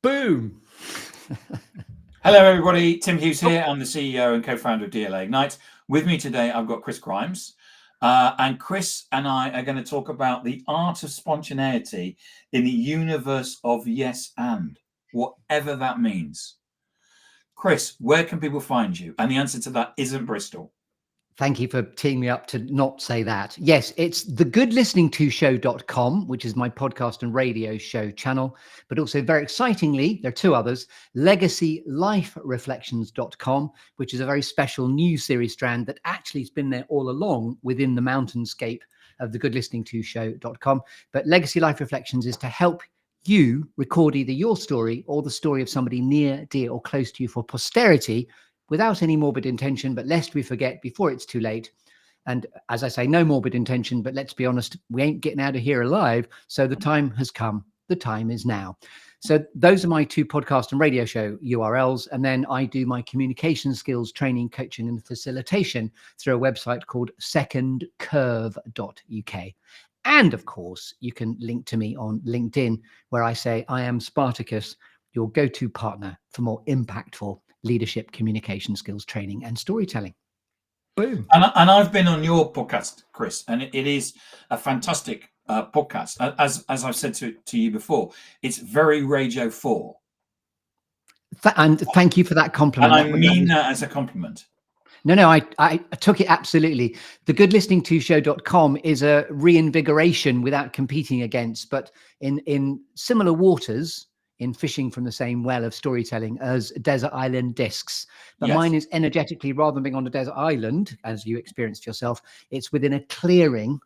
Boom. Hello, everybody. Tim Hughes here. I'm the CEO and co-founder of DLA Ignite. With me today, I've got Chris Grimes. And Chris and I are going to talk about the art of spontaneity in the universe of yes and, whatever that means. Chris, where can people find you? And the answer to that isn't Bristol. Thank you for teeing me up to not say that. Yes, it's thegoodlisteningtoshow.com, which is my podcast and radio show channel. But also, very excitingly, there are two others, legacylifereflections.com, which is a very special new series strand that actually has been there all along within the mountainscape of thegoodlisteningtoshow.com. But Legacy Life Reflections is to help you record either your story or the story of somebody near, dear, or close to you for posterity, without any morbid intention, but lest we forget before it's too late. And as I say, no morbid intention, but let's be honest, we ain't getting out of here alive. So the time has come. The time is now. So those are my two podcast and radio show URLs. And then I do my communication skills training, coaching, and facilitation through a website called secondcurve.uk. And of course, you can link to me on LinkedIn, where I say I am Spartacus, your go-to partner for more impactful leadership, communication skills training, and storytelling. Boom. And I've been on your podcast, Chris, and it is a fantastic podcast. As I've said to you before, it's very Radio 4. And thank you for that compliment. And I mean that as a compliment. No, I took it absolutely. Thegoodlisteningtoshow.com is a reinvigoration without competing against, but in similar waters, in fishing from the same well of storytelling as Desert Island Discs. But Yes. Mine is energetically, rather than being on a desert island, as you experienced yourself, it's within a clearing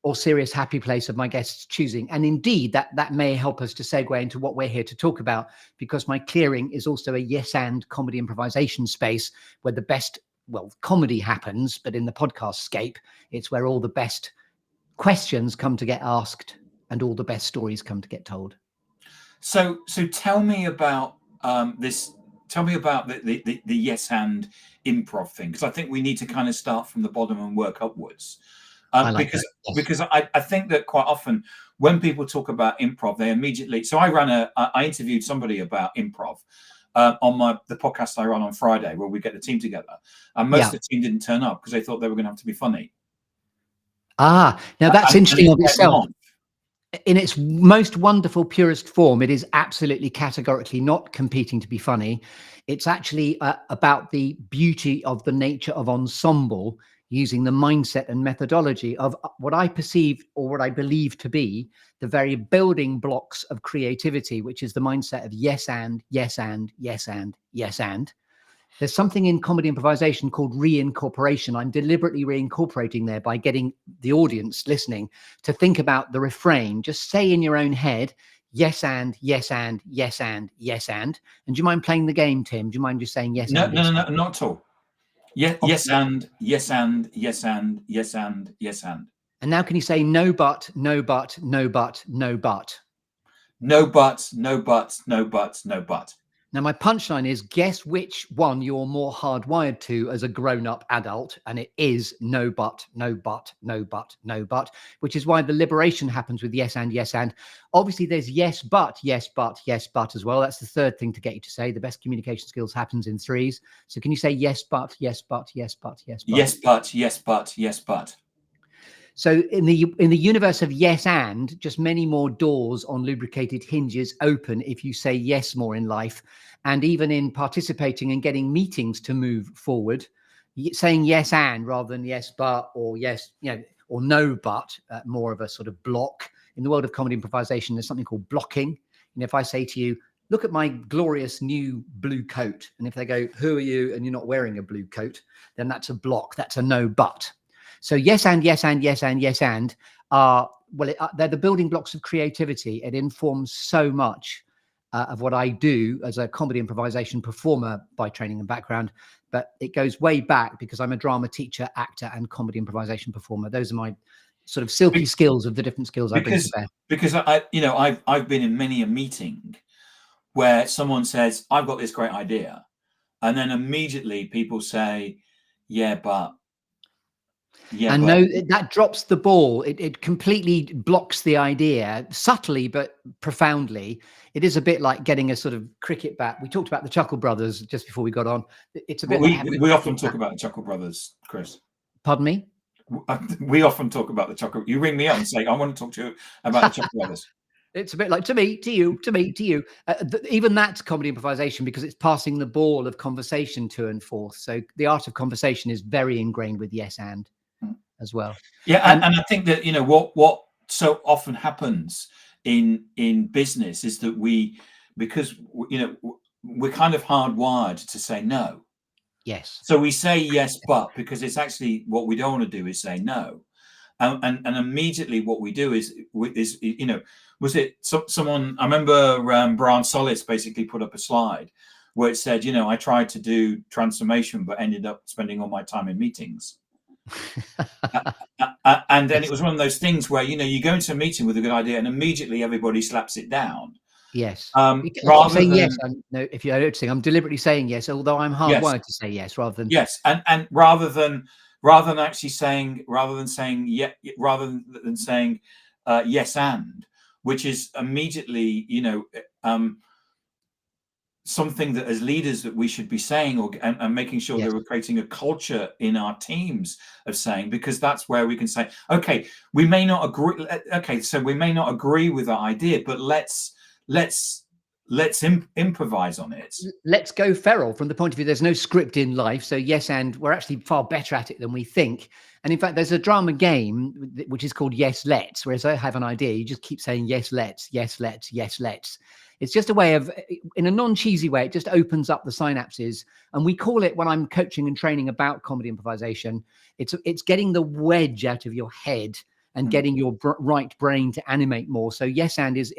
or serious happy place of my guests' choosing. And indeed, that may help us to segue into what we're here to talk about, because my clearing is also a yes and comedy improvisation space where the best, well, comedy happens, but in the podcast scape, it's where all the best questions come to get asked and all the best stories come to get told. So tell me about this. Tell me about the yes and improv thing, because I think we need to kind of start from the bottom and work upwards. Because I think that quite often when people talk about improv, they immediately. So I interviewed somebody about improv on the podcast I run on Friday, where we get the team together, and most of the team didn't turn up because they thought they were going to have to be funny. Now that's interesting of itself. In its most wonderful, purest form, it is absolutely categorically not competing to be funny. It's actually about the beauty of the nature of ensemble, using the mindset and methodology of what I perceive or what I believe to be the very building blocks of creativity, which is the mindset of yes and, yes and, yes and, yes and. There's something in comedy improvisation called reincorporation. I'm deliberately reincorporating there by getting the audience listening to think about the refrain. Just say in your own head, yes and, yes and, yes and, yes and. And do you mind playing the game, Tim? Do you mind just saying yes and? No, not at all. Yes and, yes and, yes and, yes and, yes and. And now can you say no but, no but, no but, no but? No but, no but, no but, no but. Now, my punchline is, guess which one you're more hardwired to as a grown-up adult, and it is no but, no but, no but, no but, which is why the liberation happens with yes and, yes and. Obviously, there's yes but, yes but, yes but as well. That's the third thing to get you to say. The best communication skills happens in threes. So can you say yes but, yes but, yes but, yes but? Yes but, yes but, yes but. So in the universe of yes and, just many more doors on lubricated hinges open if you say yes more in life. And even in participating and getting meetings to move forward, saying yes and rather than yes but or yes, or no but, more of a sort of block. In the world of comedy improvisation, there's something called blocking. And if I say to you, look at my glorious new blue coat, and if they go, who are you? And you're not wearing a blue coat, then that's a block. That's a no but. So yes and, yes and, yes and, yes and are, they're the building blocks of creativity. It informs so much of what I do as a comedy improvisation performer by training and background. But it goes way back because I'm a drama teacher, actor, and comedy improvisation performer. Those are my sort of silky skills of the different skills I bring to bear. Because I've been in many a meeting where someone says, I've got this great idea. And then immediately people say, yeah, but. Yeah, And well, no, that drops the ball. It completely blocks the idea subtly, but profoundly. It is a bit like getting a sort of cricket bat. We talked about the Chuckle Brothers just before we got on. It's a bit like having a we often cricket talk bat. about the Chuckle Brothers, Chris. Pardon me? We often talk about the Chuckle. You ring me up and say, I want to talk to you about the Chuckle Brothers. It's a bit like to me, to you, to me, to you. Even that's comedy improvisation because it's passing the ball of conversation to and forth. So the art of conversation is very ingrained with yes and as well. Yeah, and I think that, you know, what so often happens in business is that because you know, we're kind of hardwired to say no. Yes. So we say yes, but because it's actually what we don't want to do is say no. And immediately what we do is you know, was it someone, I remember Brian Solis basically put up a slide where it said, you know, I tried to do transformation but ended up spending all my time in meetings. And then Yes. it was one of those things where, you know, you go into a meeting with a good idea and immediately everybody slaps it down. Yes. I keep Rather saying yes. than No, if you're noticing, I'm deliberately saying yes, although I'm yes, hardwired to say yes rather than yes, and rather than actually saying rather than saying yes and, which is immediately, you know, something that as leaders that we should be saying, or and making sure yes. that we're creating a culture in our teams of saying, because that's where we can say, okay, we may not agree. Okay, so we may not agree with that idea, but let's improvise on it. Let's go feral from the point of view there's no script in life. So yes, and we're actually far better at it than we think. And in fact, there's a drama game which is called Yes Let's, whereas I have an idea, you just keep saying yes let's, yes let's, yes let's. It's just a way of, in a non-cheesy way, it just opens up the synapses. And we call it, when I'm coaching and training about comedy improvisation, it's getting the wedge out of your head and getting your right brain to animate more. So yes and is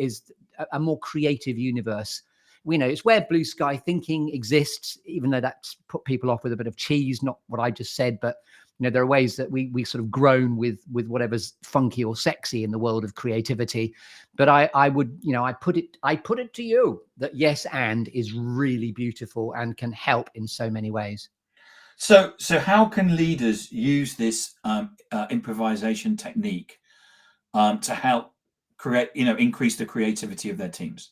a more creative universe. We know it's where blue sky thinking exists, even though that's put people off with a bit of cheese, not what I just said, but you know, there are ways that we sort of groan with whatever's funky or sexy in the world of creativity. But I would, you know, I put it to you that yes and is really beautiful and can help in so many ways. So how can leaders use this improvisation technique to help create, you know, increase the creativity of their teams?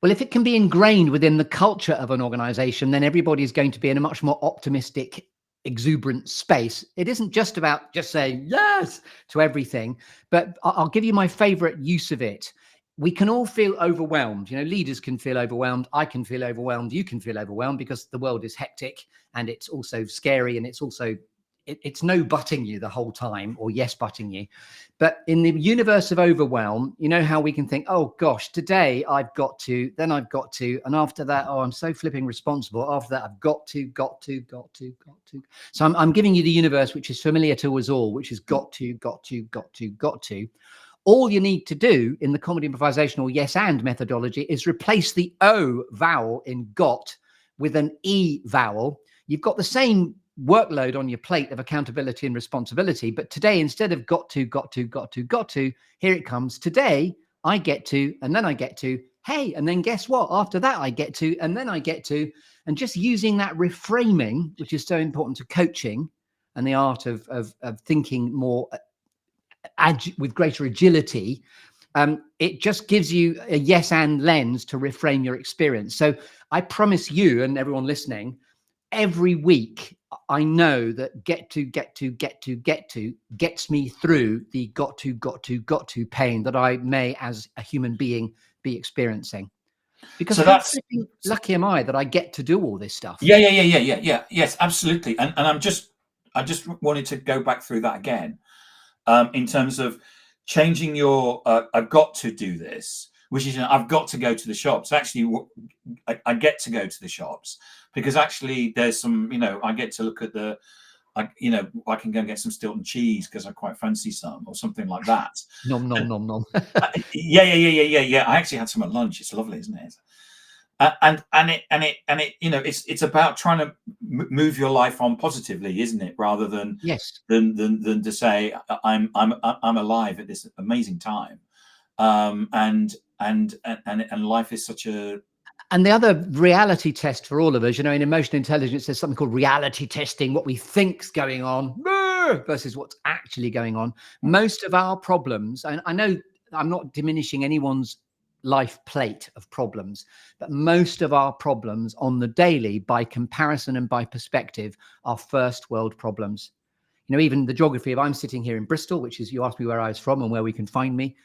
Well, if it can be ingrained within the culture of an organization, then everybody is going to be in a much more optimistic, exuberant space. It isn't just about just saying yes to everything, but I'll give you my favorite use of it. We can all feel overwhelmed. You know, leaders can feel overwhelmed. I can feel overwhelmed. You can feel overwhelmed because the world is hectic and it's also scary and it's also it's no butting you the whole time or yes butting you. But in the universe of overwhelm, you know how we can think, oh gosh, today I've got to, then I've got to, and after that, oh, I'm so flipping responsible. After that, I've got to. So I'm giving you the universe, which is familiar to us all, which is got to. All you need to do in the comedy improvisational yes and methodology is replace the O vowel in got with an E vowel. You've got the same workload on your plate of accountability and responsibility. But today, instead of got to, here it comes. Today, I get to, and then I get to, hey, and then guess what? After that, I get to, and then I get to, and just using that reframing, which is so important to coaching and the art of thinking more with greater agility. It just gives you a yes and lens to reframe your experience. So I promise you and everyone listening, every week, I know that get to gets me through the got to pain that I may, as a human being, be experiencing. Because So how that's flipping lucky am I that I get to do all this stuff? yes, absolutely. And I just wanted to go back through that again, in terms of changing your I've got to do this, which is, you know, I've got to go to the shops. Actually, I get to go to the shops because actually there's some, you know, I get to look at you know, I can go and get some Stilton cheese because I quite fancy some, or something like that. Nom nom nom nom. Yeah. I actually had some at lunch. It's lovely, isn't it? And it, you know, it's about trying to move your life on positively, isn't it? Rather than Yes. than to say I'm alive at this amazing time, and life is such a. And the other reality test for all of us, you know, in emotional intelligence, there's something called reality testing, what we think's going on. versus what's actually going on. Most of our problems, and I know I'm not diminishing anyone's life plate of problems, but most of our problems on the daily, by comparison and by perspective, are first world problems. You know, even the geography of, I'm sitting here in Bristol, which is, you asked me where I was from and where we can find me.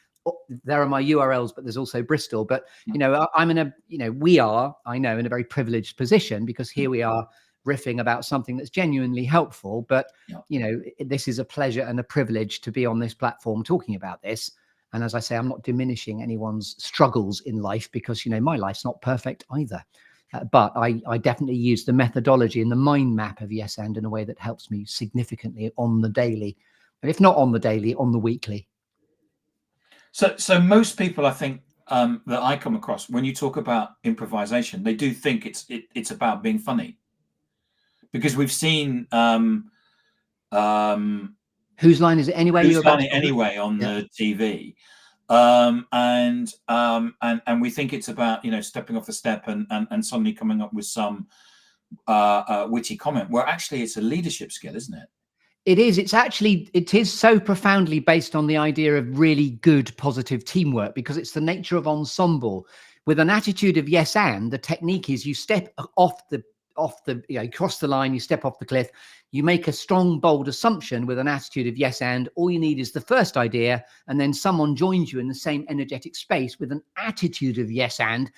There are my URLs, but there's also Bristol. But, you know, I'm in a, you know, we are, I know, in a very privileged position, because here we are riffing about something that's genuinely helpful. But, you know, this is a pleasure and a privilege to be on this platform talking about this. And as I say, I'm not diminishing anyone's struggles in life, because, you know, my life's not perfect either. But I definitely use the methodology and the mind map of Yes And in a way that helps me significantly on the daily, and if not on the daily, on the weekly. So most people, I think, that I come across, when you talk about improvisation, they do think it's about being funny, because we've seen Whose Line Is It Anyway? Whose Line Is It Anyway on the TV. And we think it's about, you know, stepping off the step and suddenly coming up with some witty comment, where actually it's a leadership skill, isn't it? It is. It is so profoundly based on the idea of really good, positive teamwork, because it's the nature of ensemble. With an attitude of yes and, the technique is you step off the, you know, cross the line, you step off the cliff, you make a strong, bold assumption with an attitude of yes and. All you need is the first idea, and then someone joins you in the same energetic space with an attitude of yes and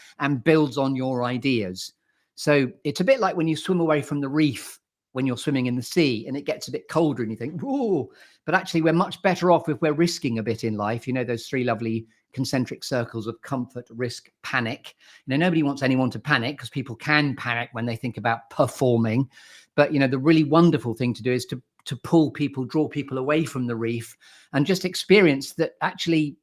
builds on your ideas. So it's a bit like when you swim away from the reef, when you're swimming in the sea and it gets a bit colder and you think, oh, but actually we're much better off if we're risking a bit in life. You know, those three lovely concentric circles of comfort, risk, panic. You know, nobody wants anyone to panic, because people can panic when they think about performing. But, you know, the really wonderful thing to do is to pull people, draw people away from the reef, and just experience that actually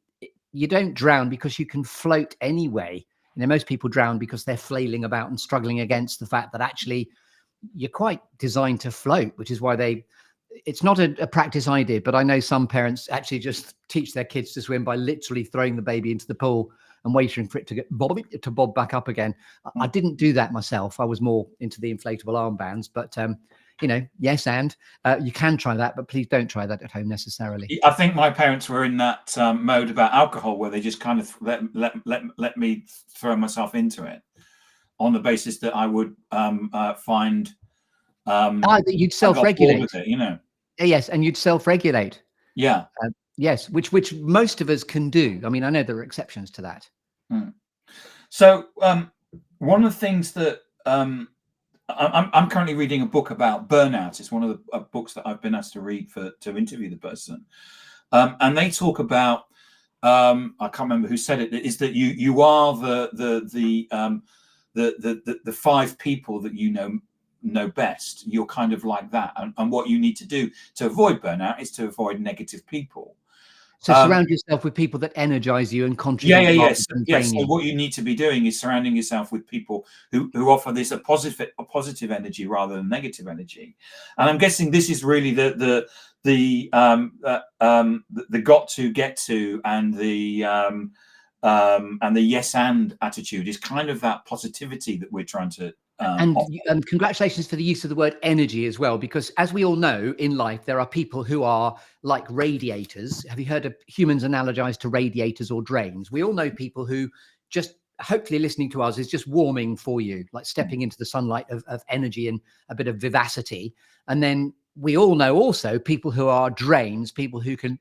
you don't drown because you can float anyway. You know, most people drown because they're flailing about and struggling against the fact that actually you're quite designed to float, which is why it's not a practice I did, but I know some parents actually just teach their kids to swim by literally throwing the baby into the pool and waiting for it to bob back up again. I didn't do that myself. I was more into the inflatable armbands, but you know, yes, and you can try that, but please don't try that at home necessarily. I think my parents were in that mode about alcohol, where they just kind of let me throw myself into it, on the basis that I would find that you'd self-regulate, you know. Yes, and you'd self-regulate. Yeah. Yes, which most of us can do. I mean, I know there are exceptions to that. So one of the things that I'm currently reading a book about burnout. It's one of the books that I've been asked to read to interview the person, and they talk about, I can't remember who said it, is that you are the 5 people that you know best. You're kind of like that, and what you need to do to avoid burnout is to avoid negative people. So surround yourself with people that energize you and contribute. Yes. So what you need to be doing is surrounding yourself with people who offer this a positive energy rather than negative energy. And I'm guessing this is really the got to get to, and the yes and attitude is kind of that positivity that we're trying to and congratulations for the use of the word energy as well, because as we all know, in life there are people who are like radiators. Have you heard of humans analogized to radiators or drains? We all know people who just, hopefully listening to us, is just warming for you, like stepping into the sunlight of energy and a bit of vivacity. And then we all know also people who are drains, people who can,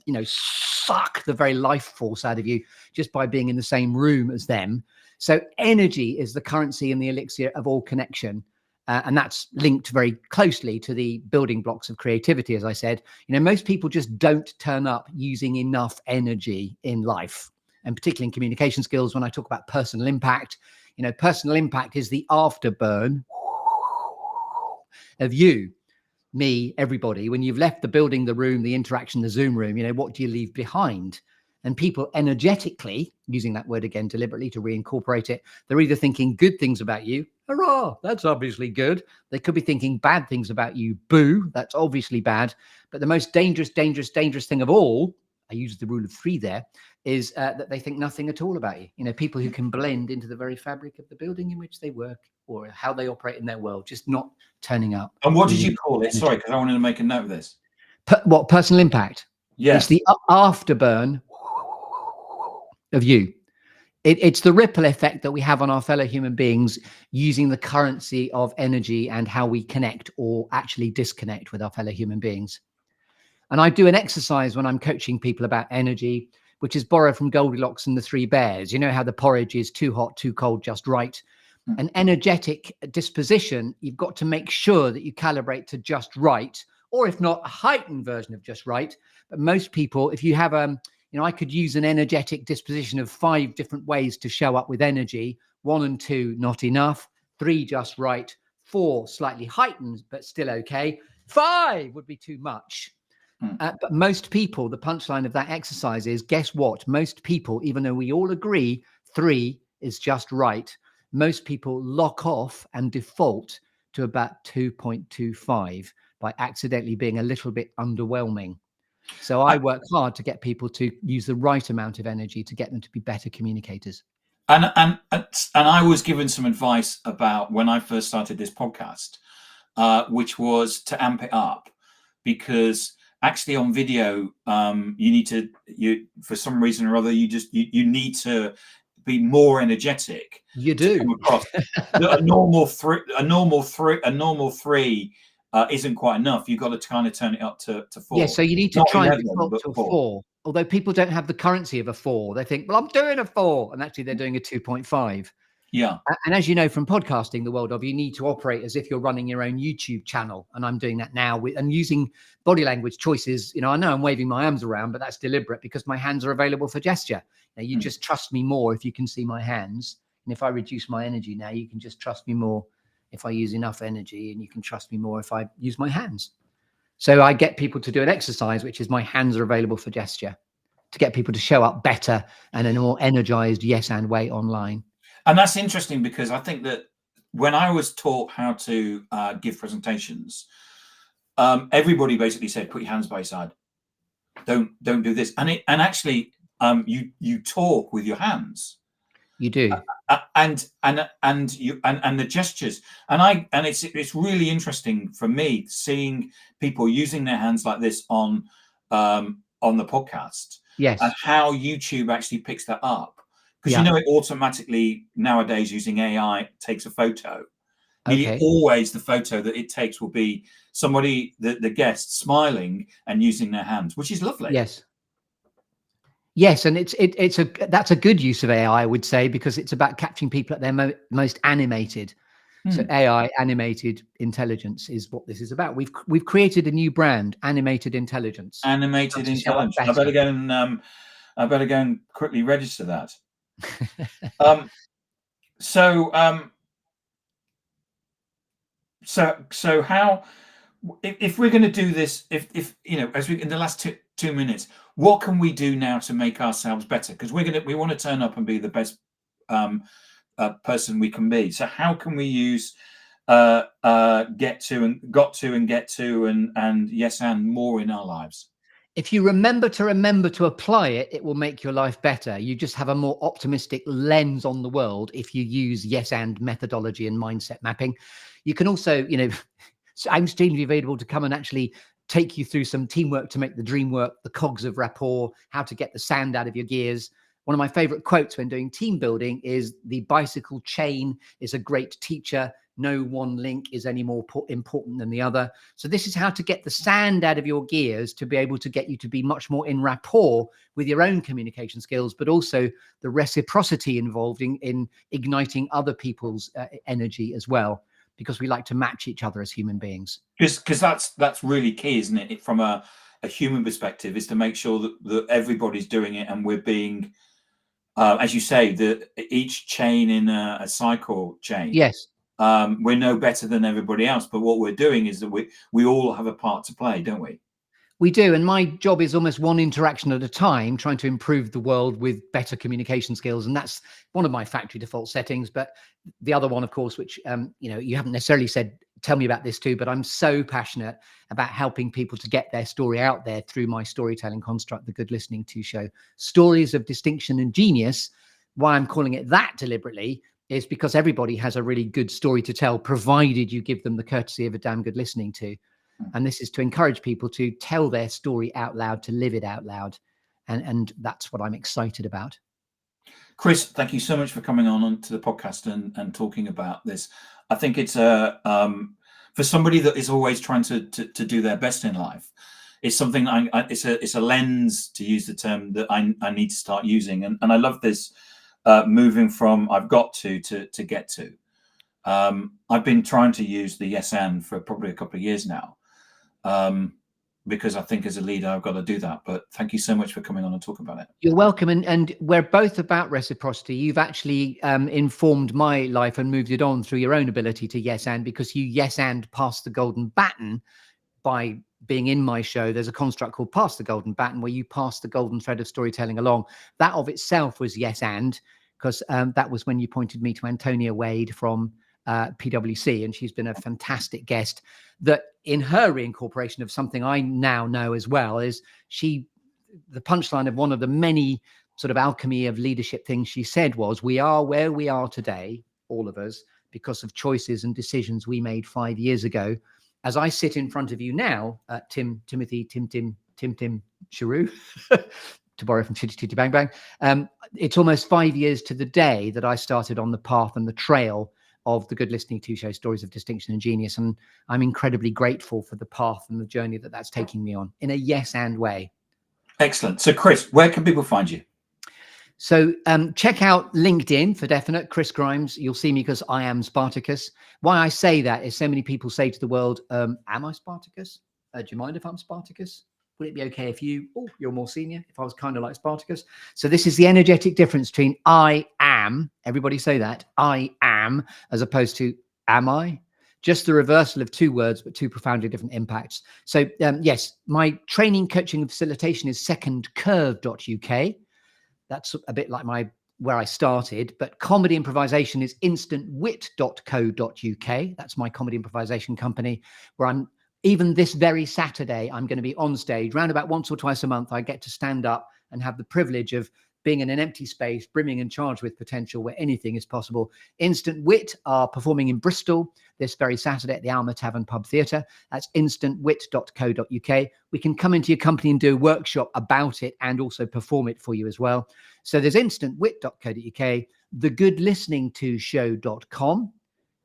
you know, suck the very life force out of you just by being in the same room as them. So energy is the currency and the elixir of all connection. And that's linked very closely to the building blocks of creativity. As I said, you know, most people just don't turn up using enough energy in life, and particularly in communication skills. When I talk about personal impact, you know, personal impact is the afterburn of you, me, everybody. When you've left the building, the room, the interaction, the Zoom room, you know, what do you leave behind? And people energetically, using that word again deliberately to reincorporate it, they're either thinking good things about you, hurrah, that's obviously good. They could be thinking bad things about you, boo, that's obviously bad. But the most dangerous thing of all, I use the rule of 3 there, is that they think nothing at all about you. You know, people who can blend into the very fabric of the building in which they work or how they operate in their world, just not turning up. And what did you call it? Sorry, because I wanted to make a note of this. What, personal impact? Yes. It's the afterburn of you. It's the ripple effect that we have on our fellow human beings using the currency of energy and how we connect or actually disconnect with our fellow human beings. And I do an exercise when I'm coaching people about energy, which is borrowed from Goldilocks and the 3 bears. You know how the porridge is too hot, too cold, just right. An energetic disposition, you've got to make sure that you calibrate to just right, or if not, a heightened version of just right. But most people, if you have you know, I could use an energetic disposition of 5 different ways to show up with energy. 1 and 2, not enough. 3, just right. 4, slightly heightened, but still okay. 5 would be too much. But most people, the punchline of that exercise is, guess what? Most people, even though we all agree 3 is just right, most people lock off and default to about 2.25 by accidentally being a little bit underwhelming. So I work hard to get people to use the right amount of energy to get them to be better communicators. And I was given some advice about when I first started this podcast, which was to amp it up, because actually on video, for some reason or other, you need to be more energetic. You do. To come across. a normal three isn't quite enough. You've got to kind of turn it up to 4. Yeah, so you need to Not try 11, and default but to a 4. 4. Although people don't have the currency of a 4. They think, well, I'm doing a 4. And actually they're doing a 2.5. Yeah. And as you know from podcasting, the world of, you need to operate as if you're running your own YouTube channel. And I'm doing that now and using body language choices. You know I'm waving my arms around, but that's deliberate because my hands are available for gesture. Now, you just trust me more if you can see my hands. And if I reduce my energy now, you can just trust me more if I use enough energy, and you can trust me more if I use my hands. So I get people to do an exercise, which is my hands are available for gesture, to get people to show up better and in a more energized yes and way online. And that's interesting, because I think that when I was taught how to give presentations, everybody basically said, put your hands by your side. Don't do this. And actually, you talk with your hands. You do. And the gestures. And it's really interesting for me seeing people using their hands like this on the podcast. Yes. And how YouTube actually picks that up. Because it automatically nowadays, using AI, takes a photo. Okay. Always the photo that it takes will be somebody, the guest, smiling and using their hands, which is lovely. Yes, and that's a good use of AI, I would say, because it's about capturing people at their most animated. So AI, animated intelligence, is what this is about. We've created a new brand, Animated Intelligence. Animated Intelligence. I better go and quickly register that. So how, if we're going to do this, if as we in the last 2 minutes, what can we do now to make ourselves better? Because we want to turn up and be the best person we can be. So how can we use get to and yes and more in our lives? If you remember to apply it, it will make your life better. You just have a more optimistic lens on the world if you use yes and methodology and mindset mapping. You can also, I'm extremely available to come and actually take you through some teamwork to make the dream work, the cogs of rapport, how to get the sand out of your gears. One of my favorite quotes when doing team building is, the bicycle chain is a great teacher. No one link is any more important than the other. So this is how to get the sand out of your gears to be able to get you to be much more in rapport with your own communication skills, but also the reciprocity involved in igniting other people's energy as well, because we like to match each other as human beings. Because that's really key, isn't it? From a human perspective, is to make sure that everybody's doing it, and we're being, as you say, each chain in a cycle chain. Yes. We're no better than everybody else, but what we're doing is that we all have a part to play, don't we? We do. And my job is almost one interaction at a time, trying to improve the world with better communication skills. And that's one of my factory default settings. But the other one, of course, which, you haven't necessarily said tell me about this too, but I'm so passionate about helping people to get their story out there through my storytelling construct, the Good Listening To Show. Stories of distinction and genius. Why I'm calling it that deliberately is because everybody has a really good story to tell, provided you give them the courtesy of a damn good listening to. And this is to encourage people to tell their story out loud, to live it out loud. And that's what I'm excited about. Chris, thank you so much for coming on to the podcast and talking about this. I think it's for somebody that is always trying to do their best in life. It's something it's a lens, to use the term, that I need to start using. And I love this moving from I've got to get to. I've been trying to use the yes and for probably a couple of years now. Because I think as a leader, I've got to do that. But thank you so much for coming on and talking about it. You're welcome. And we're both about reciprocity. You've actually informed my life and moved it on through your own ability to yes and, because you yes and passed the golden baton by being in my show. There's a construct called Pass the Golden Baton, where you pass the golden thread of storytelling along. That of itself was yes and, because that was when you pointed me to Antonia Wade from PwC, and she's been a fantastic guest. That in her reincorporation of something I now know as well is the punchline of one of the many sort of alchemy of leadership things she said was, we are where we are today, all of us, because of choices and decisions we made 5 years ago. As I sit in front of you now, Timothy Cheru, to borrow from Chitty Chitty Bang Bang, it's almost 5 years to the day that I started on the path and the trail of the Good Listening To Show, Stories of Distinction and Genius. And I'm incredibly grateful for the path and the journey that that's taking me on in a yes and way. Excellent. So Chris, where can people find you? So check out LinkedIn for definite, Chris Grimes. You'll see me because I am Spartacus. Why I say that is so many people say to the world, am I Spartacus? Do you mind if I'm Spartacus? Would it be okay if you're more senior, if I was kind of like Spartacus? So this is the energetic difference between I am, everybody say that, I am, as opposed to am I? Just the reversal of two words, but two profoundly different impacts. So yes, my training, coaching, and facilitation is secondcurve.uk. That's a bit like where I started, but comedy improvisation is instantwit.co.uk. That's my comedy improvisation company, where even this very Saturday, I'm going to be on stage round about once or twice a month. I get to stand up and have the privilege of being in an empty space, brimming and charged with potential, where anything is possible. Instant Wit are performing in Bristol this very Saturday at the Alma Tavern Pub Theatre. That's instantwit.co.uk. We can come into your company and do a workshop about it and also perform it for you as well. So there's instantwit.co.uk, thegoodlisteningtoshow.com,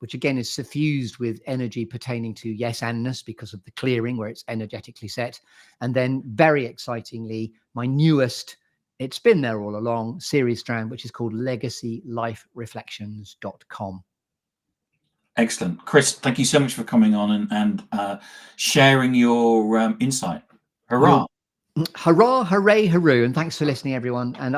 which again is suffused with energy pertaining to yes andness because of the clearing where it's energetically set. And then very excitingly, my newest, it's been there all along, series strand, which is called legacylifereflections.com. Excellent. Chris, thank you so much for coming on and sharing your insight. Hurrah. Hurrah, hooray, hooroo. And thanks for listening, everyone. And